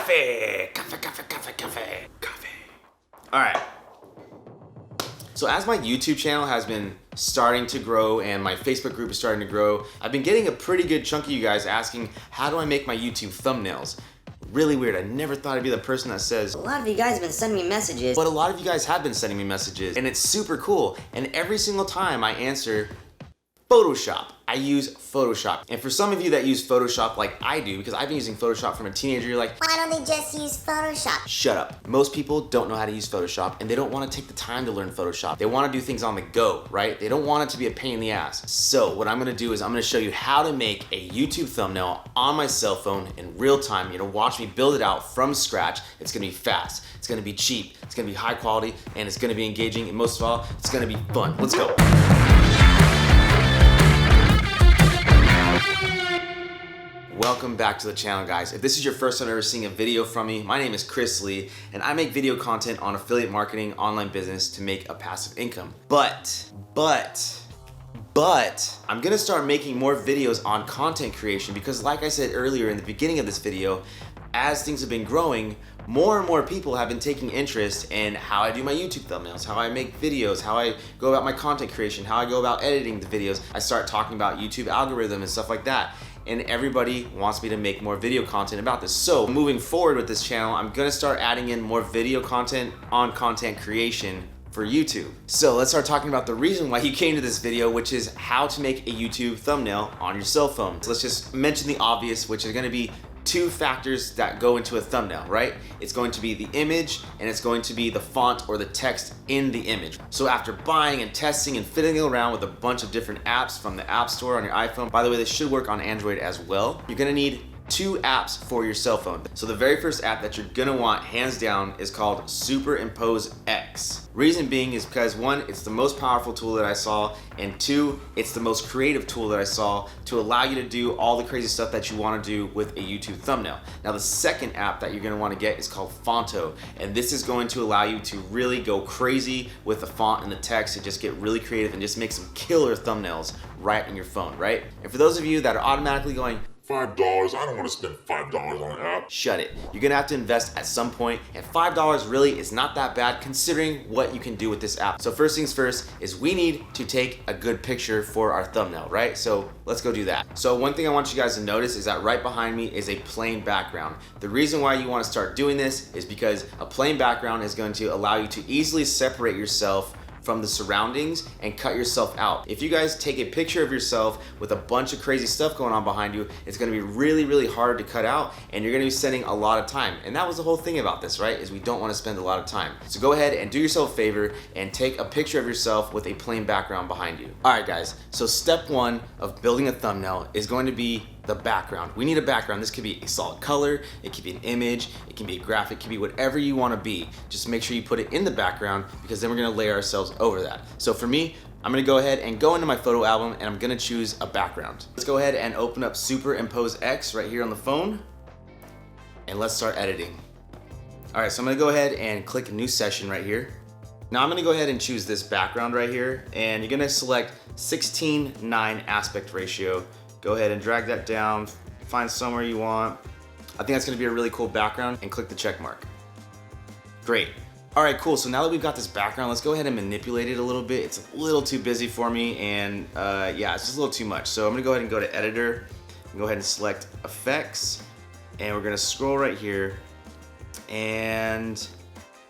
Coffee. Coffee, coffee, coffee, coffee, coffee. All right. So as my YouTube channel has been starting to grow and my Facebook group is starting to grow, I've been getting a pretty good chunk of you guys asking, how do I make my YouTube thumbnails? Really weird. I never thought I'd be the person that says, a lot of you guys have been sending me messages. but a lot of you guys have been sending me messages and it's super cool. And every single time I answer, Photoshop. I use Photoshop. And for some of you that use Photoshop like I do, because I've been using Photoshop from a teenager, you're like, why don't they just use Photoshop? shut up. Most people don't know how to use Photoshop and they don't want to take the time to learn Photoshop. They want to do things on the go, right? They don't want it to be a pain in the ass. So what I'm going to do is I'm going to show you how to make a YouTube thumbnail on my cell phone in real time. You're going to watch me build it out from scratch. It's going to be fast. It's going to be cheap. It's going to be high quality and it's going to be engaging. And most of all, it's going to be fun. Let's go. Welcome back to the channel, guys. If this is your first time ever seeing a video from me, my name is Chris Lee, and I make video content on affiliate marketing, online business to make a passive income. But, I'm gonna start making more videos on content creation because like I said earlier in the beginning of this video, as things have been growing, more and more people have been taking interest in how I do my YouTube thumbnails, how I make videos, how I go about my content creation, how I go about editing the videos. I start talking about YouTube algorithm and stuff like that. And everybody wants me to make more video content about this. So moving forward with this channel, I'm gonna start adding in more video content on content creation for YouTube. So let's start talking about the reason why you came to this video, which is how to make a YouTube thumbnail on your cell phone. So let's just mention the obvious, which is gonna be two factors that go into a thumbnail, right? It's going to be the image and it's going to be the font or the text in the image. So after buying and testing and fiddling around with a bunch of different apps from the App Store on your iPhone, by the way, this should work on Android as well, you're gonna need two apps for your cell phone. So the very first app that you're gonna want, hands down, is called Superimpose X. Reason being is because one, it's the most powerful tool that I saw, and two, it's the most creative tool that I saw to allow you to do all the crazy stuff that you wanna do with a YouTube thumbnail. Now the second app that you're gonna wanna get is called Phonto, and this is going to allow you to really go crazy with the font and the text and just get really creative and just make some killer thumbnails right in your phone, right? And for those of you that are automatically going, $5, I don't want to spend $5 on an app. shut it. You're gonna have to invest at some point, and $5 really is not that bad considering what you can do with this app. So first things first is we need to take a good picture for our thumbnail, right? So let's go do that. So one thing I want you guys to notice is that right behind me is a plain background. The reason why you wanna start doing this is because a plain background is going to allow you to easily separate yourself from the surroundings and cut yourself out. If you guys take a picture of yourself with a bunch of crazy stuff going on behind you, it's gonna be really, really hard to cut out and you're gonna be spending a lot of time. And that was the whole thing about this, right? Is we don't wanna spend a lot of time. So go ahead and do yourself a favor and take a picture of yourself with a plain background behind you. All right, guys, so step one of building a thumbnail is going to be the background. We need a background. This could be a solid color, it could be an image, it can be a graphic, it can be whatever you want to be. Just make sure you put it in the background because then we're going to layer ourselves over that. So for me, I'm going to go ahead and go into my photo album and I'm going to choose a background. Let's go ahead and open up Superimpose X right here on the phone and let's start editing. All right, so I'm going to go ahead and click new session right here. Now I'm going to go ahead and choose this background right here and you're going to select 16:9 aspect ratio. Go ahead and drag that down, find somewhere you want. I think that's gonna be a really cool background and click the check mark. Great. All right, cool. So now that we've got this background, let's go ahead and manipulate it a little bit. It's a little too busy for me and yeah, it's just a little too much. So I'm gonna go ahead and go to editor, and go ahead and select effects, and we're gonna scroll right here and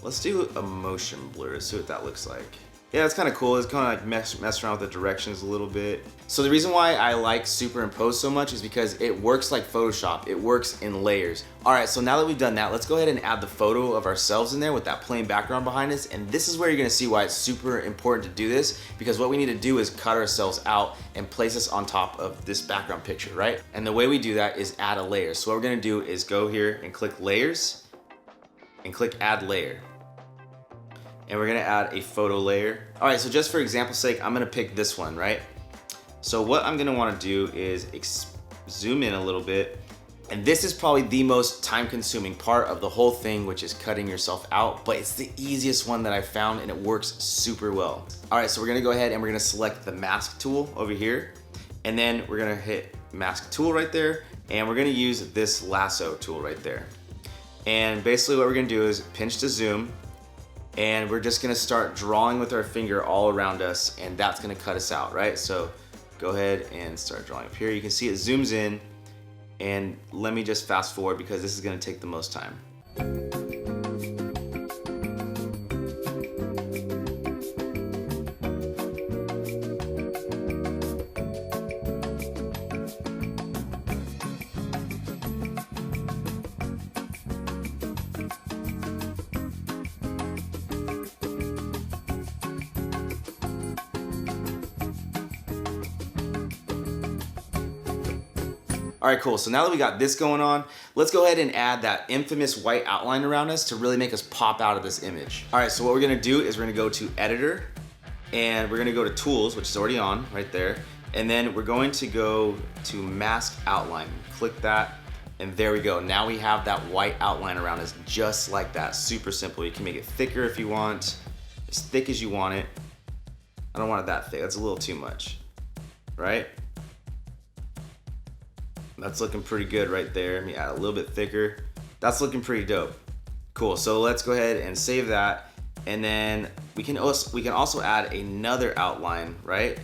let's do a motion blur, see what that looks like. Yeah, it's kind of cool. It's kind of like mess around with the directions a little bit. So the reason why I like Superimpose so much is because it works like Photoshop. It works in layers. All right, so now that we've done that, let's go ahead and add the photo of ourselves in there with that plain background behind us. And this is where you're gonna see why it's super important to do this, because what we need to do is cut ourselves out and place us on top of this background picture, right? And the way we do that is add a layer. So what we're gonna do is go here and click layers and click add layer. And we're gonna add a photo layer. All right, so just for example's sake, I'm gonna pick this one, right? So what I'm gonna wanna do is zoom in a little bit. And this is probably the most time-consuming part of the whole thing, which is cutting yourself out, but it's the easiest one that I found and it works super well. All right, so we're gonna go ahead and we're gonna select the mask tool over here. And then we're gonna hit mask tool right there. And we're gonna use this lasso tool right there. And basically what we're gonna do is pinch to zoom, and we're just gonna start drawing with our finger all around us, and that's gonna cut us out, right? So go ahead and start drawing up here. You can see it zooms in, and let me just fast forward because this is gonna take the most time. All right, cool. So now that we got this going on, let's go ahead and add that infamous white outline around us to really make us pop out of this image. All right, so what we're gonna do is we're gonna go to Editor, and we're gonna go to Tools, which is already on right there. And then we're going to go to Mask Outline. Click that, and there we go. Now we have that white outline around us just like that. Super simple. You can make it thicker if you want, as thick as you want it. I don't want it that thick, that's a little too much, right? That's looking pretty good right there. Let me add a little bit thicker. That's looking pretty dope. Cool, so let's go ahead and save that. And then we can also add another outline, right?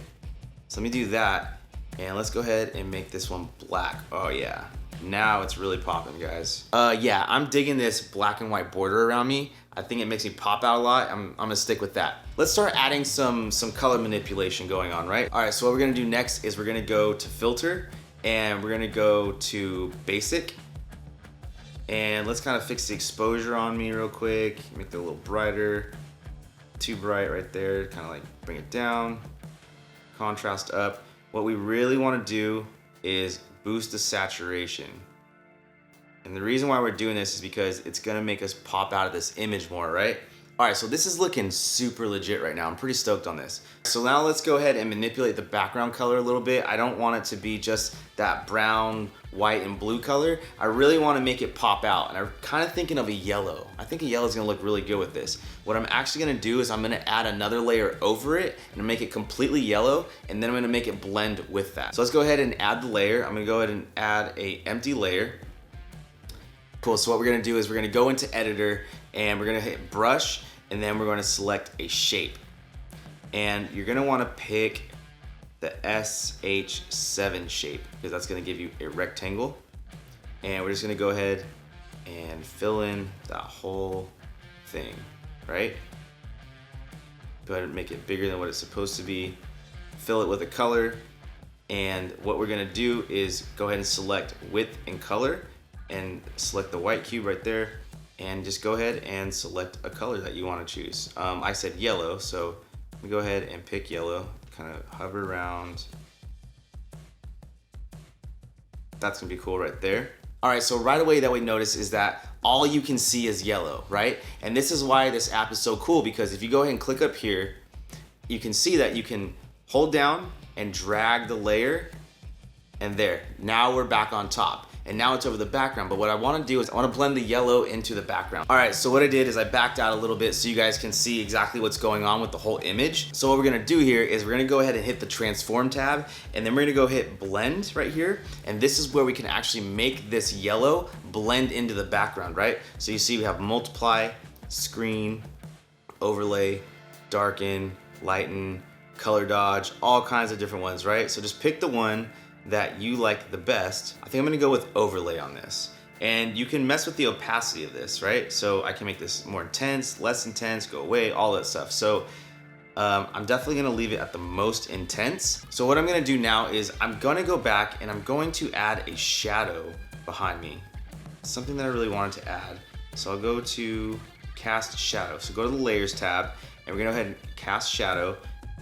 So let me do that. And let's go ahead and make this one black. Oh yeah, now it's really popping, guys. Yeah, I'm digging this black and white border around me. I think it makes me pop out a lot. I'm gonna stick with that. Let's start adding some color manipulation going on, right? All right, so what we're gonna do next is we're gonna go to Filter, and we're gonna go to Basic, and let's kind of fix the exposure on me real quick, make it a little brighter. Too bright right there, kind of like bring it down, contrast up. What we really want to do is boost the saturation. And the reason why we're doing this is because it's gonna make us pop out of this image more, right? All right, so this is looking super legit right now. I'm pretty stoked on this. So now let's go ahead and manipulate the background color a little bit. I don't want it to be just that brown, white, and blue color. I really want to make it pop out, and I'm kind of thinking of a yellow. I think a yellow is gonna look really good with this. What I'm actually gonna do is I'm gonna add another layer over it and make it completely yellow, and then I'm gonna make it blend with that. So let's go ahead and add the layer. I'm gonna go ahead and add a empty layer. Cool, so what we're gonna do is we're gonna go into Editor, and we're gonna hit Brush, and then we're gonna select a shape. And you're gonna wanna pick the SH7 shape, because that's gonna give you a rectangle. And we're just gonna go ahead and fill in that whole thing, right? Go ahead and make it bigger than what it's supposed to be. Fill it with a color. And what we're gonna do is go ahead and select Width and Color, and select the white cube right there, and just go ahead and select a color that you want to choose. I said yellow, so let me go ahead and pick yellow, kind of hover around. That's gonna be cool right there. All right, so right away that we notice is that all you can see is yellow, right? And this is why this app is so cool, because if you go ahead and click up here, you can see that you can hold down and drag the layer, and there, now we're back on top. And now it's over the background, but what I wanna do is I wanna blend the yellow into the background. All right, so what I did is I backed out a little bit so you guys can see exactly what's going on with the whole image. So what we're gonna do here is we're gonna go ahead and hit the Transform tab, and then we're gonna go hit Blend right here, and this is where we can actually make this yellow blend into the background, right? So you see we have Multiply, Screen, Overlay, Darken, Lighten, Color Dodge, all kinds of different ones, right? So just pick the one that you like the best. I think I'm gonna go with Overlay on this. And you can mess with the opacity of this, right? So I can make this more intense, less intense, go away, all that stuff. So I'm definitely gonna leave it at the most intense. So what I'm gonna do now is I'm gonna go back and I'm going to add a shadow behind me. Something that I really wanted to add. So I'll go to Cast Shadow. So go to the Layers tab, and we're gonna go ahead and cast shadow.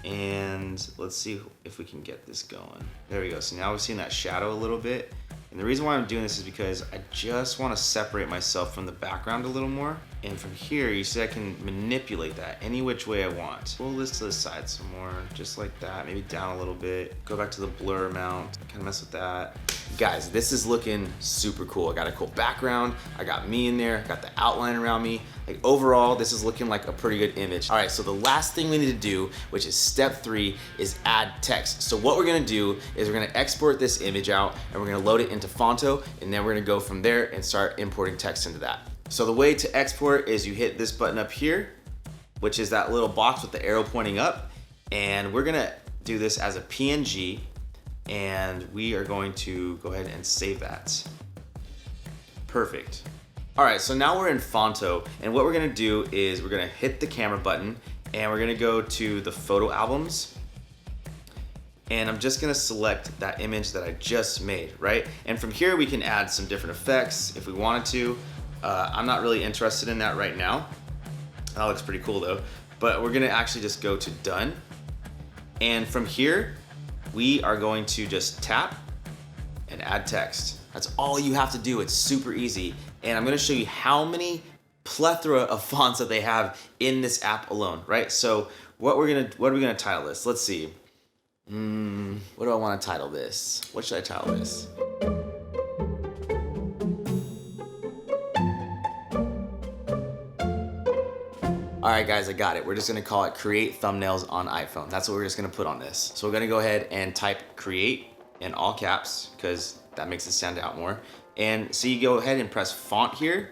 And let's see if we can get this going. There we go. So now we're seeing that shadow a little bit. And the reason why I'm doing this is because I just want to separate myself from the background a little more. And from here, you see I can manipulate that any which way I want. Pull this to the side some more, just like that. Maybe down a little bit. Go back to the blur amount, kind of mess with that. Guys, this is looking super cool. I got a cool background. I got me in there, got the outline around me. Like overall, this is looking like a pretty good image. All right, so the last thing we need to do, which is step 3, is add text. So what we're gonna do is we're gonna export this image out, and we're gonna load it into Phonto, and then we're gonna go from there and start importing text into that. So the way to export is you hit this button up here, which is that little box with the arrow pointing up, and we're gonna do this as a PNG, and we are going to go ahead and save that. Perfect. All right, so now we're in Phonto, and what we're gonna do is we're gonna hit the camera button, and we're gonna go to the photo albums, and I'm just gonna select that image that I just made, right? And from here we can add some different effects if we wanted to. I'm not really interested in that right now. That looks pretty cool though. But we're gonna actually just go to done. And from here, we are going to just tap and add text. That's all you have to do. It's super easy. And I'm gonna show you how many plethora of fonts that they have in this app alone, right? So what are we gonna title this? Let's see. What do I wanna title this? What should I title this? All right, guys, I got it. We're just gonna call it Create Thumbnails on iPhone. That's what we're just gonna put on this. So we're gonna go ahead and type create in all caps because that makes it stand out more. And so you go ahead and press font here,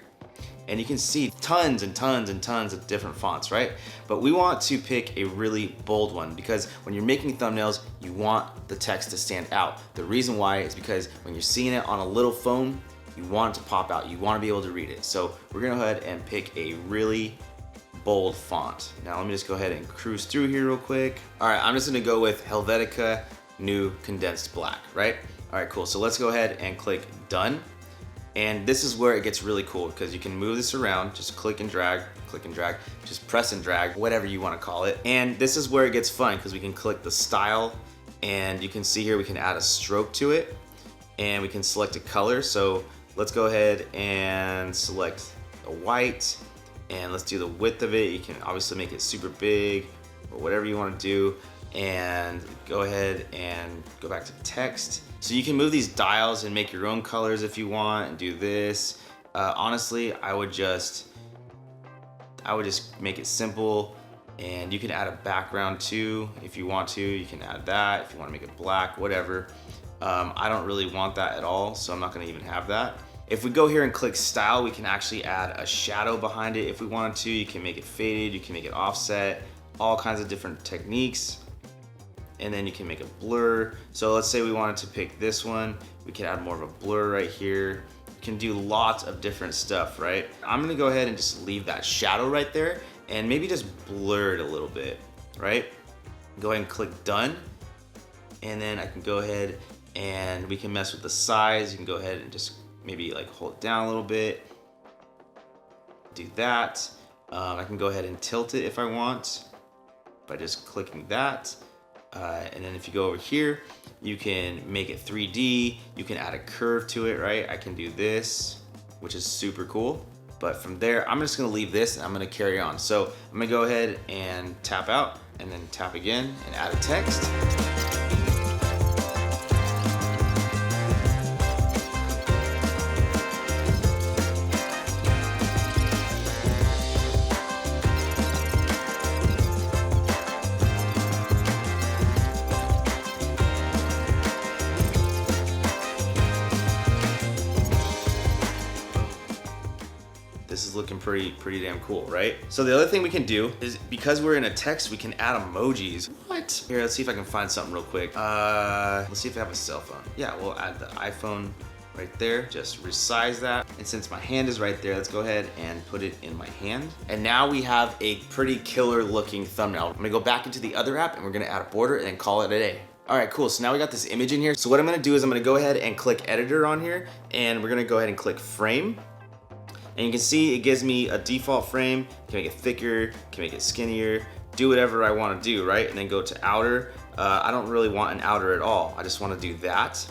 and you can see tons and tons and tons of different fonts, right? But we want to pick a really bold one because when you're making thumbnails, you want the text to stand out. The reason why is because when you're seeing it on a little phone, you want it to pop out. You want to be able to read it. So we're gonna go ahead and pick a really bold font. Now let me just go ahead and cruise through here real quick. All right, I'm just gonna go with Helvetica New Condensed Black, right? All right, cool. So let's go ahead and click done. And this is where it gets really cool because you can move this around, just click and drag, just press and drag, whatever you wanna call it. And this is where it gets fun because we can click the style, and you can see here we can add a stroke to it, and we can select a color. So let's go ahead and select a white, and let's do the width of it. You can obviously make it super big or whatever you want to do, and go ahead and go back to text. So you can move these dials and make your own colors if you want and do this. Honestly, I would just make it simple, and you can add a background too if you want to. You can add that if you want to make it black, whatever. I don't really want that at all, so I'm not going to even have that. If we go here and click style, we can actually add a shadow behind it if we wanted to. You can make it faded, you can make it offset, all kinds of different techniques. And then you can make a blur. So let's say we wanted to pick this one. We can add more of a blur right here. You can do lots of different stuff, right? I'm gonna go ahead and just leave that shadow right there and maybe just blur it a little bit, right? Go ahead and click done. And then I can go ahead and we can mess with the size. You can go ahead and just maybe like hold it down a little bit, do that. I can go ahead and tilt it if I want by just clicking that. And then if you go over here, you can make it 3D, you can add a curve to it, right? I can do this, which is super cool. But from there, I'm just gonna leave this and I'm gonna carry on. So I'm gonna go ahead and tap out and then tap again and add a text. This is looking pretty damn cool, right? So the other thing we can do is, because we're in a text, we can add emojis. What? Here, let's see if I can find something real quick. Let's see if I have a cell phone. Yeah, we'll add the iPhone right there. Just resize that. And since my hand is right there, let's go ahead and put it in my hand. And now we have a pretty killer looking thumbnail. I'm gonna go back into the other app and we're gonna add a border and then call it a day. All right, cool. So now we got this image in here. So what I'm gonna do is I'm gonna go ahead and click editor on here, and we're gonna go ahead and click frame. And you can see it gives me a default frame. You can make it thicker, can make it skinnier, do whatever I want to do, right? And then go to outer. I don't really want an outer at all. I just want to do that.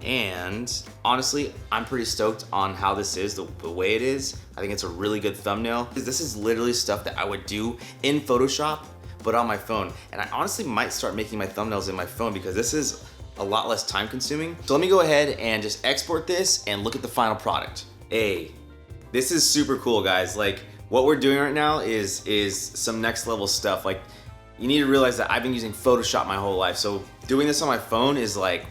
And honestly, I'm pretty stoked on how this is, the way it is. I think it's a really good thumbnail. This is literally stuff that I would do in Photoshop, but on my phone. And I honestly might start making my thumbnails in my phone because this is a lot less time consuming. So let me go ahead and just export this and look at the final product. This is super cool, guys. Like, what we're doing right now is some next level stuff. Like, you need to realize that I've been using Photoshop my whole life. So doing this on my phone is like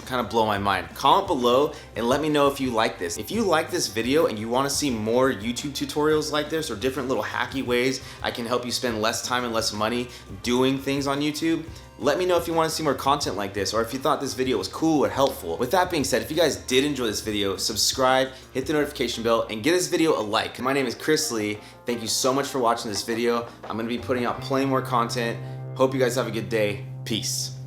kind kind of blow my mind. Comment below and let me know if you like this. If you like this video and you want to see more YouTube tutorials like this or different little hacky ways I can help you spend less time and less money doing things on YouTube, let me know if you want to see more content like this or if you thought this video was cool or helpful. With that being said, if you guys did enjoy this video, subscribe, hit the notification bell, and give this video a like. My name is Chris Lee. Thank you so much for watching this video. I'm going to be putting out plenty more content. Hope you guys have a good day. Peace.